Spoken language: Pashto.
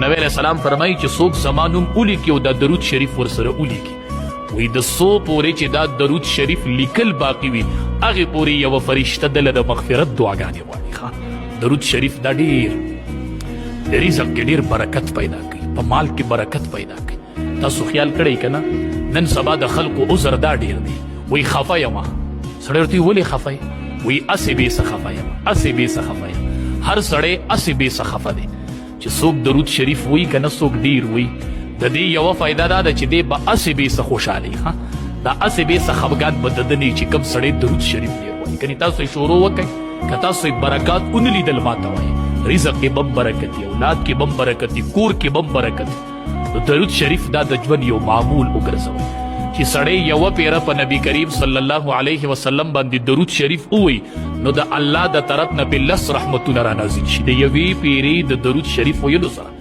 نبی علیہ السلام فرمایي چې څوک زما نوم ولیکي او دا درود شریف ورسره ولیکي وی د څو پورې چې دا درود شریف لیکل باقي وي هغې پورې یوه فرشته دله د مغفرت دعاګانې غواړي. درود شریف دا ډېر د رزق کې ډېر برکت پیدا کوي، په مال کې برکت پیدا کوي. تاسو خیال کړئ که نه نن سبا د خلکو عذر دا ډېر دی، وی خفه یم. سړی ورته ولې خفه یې؟ وی اسې بې څه خفه یم، اسې بې څه خفه یم. هر سړی اسې بې څه خفه دی چې څوک درود شریف وی که نه څوک ډېر وی. د دې یوه فایده دا ده چې دی به اسې بې څه خوشحالي دا اسې بې څه خفګان به د ده نه چې کوم سړی درود شریف ډېر وایي. کنې تاسو یې شروع وکئ که تاسو یې برکات ونه لیدل ما ته وایي. رزق کې به هم برکت وي، اولاد کې به هم برکت وي، کور کې به هم برکت وي. نو درود شریف دا د ژوند یو معمول وګرځوئ چې سړی یوه پیره په نبي کریم صلی الله علیه وسلم باندې درود شریف ووایي نو د الله د طرف نه به 10 رحمتونه رانازل شي د یوې پیرې د درود شریف ویلو سره.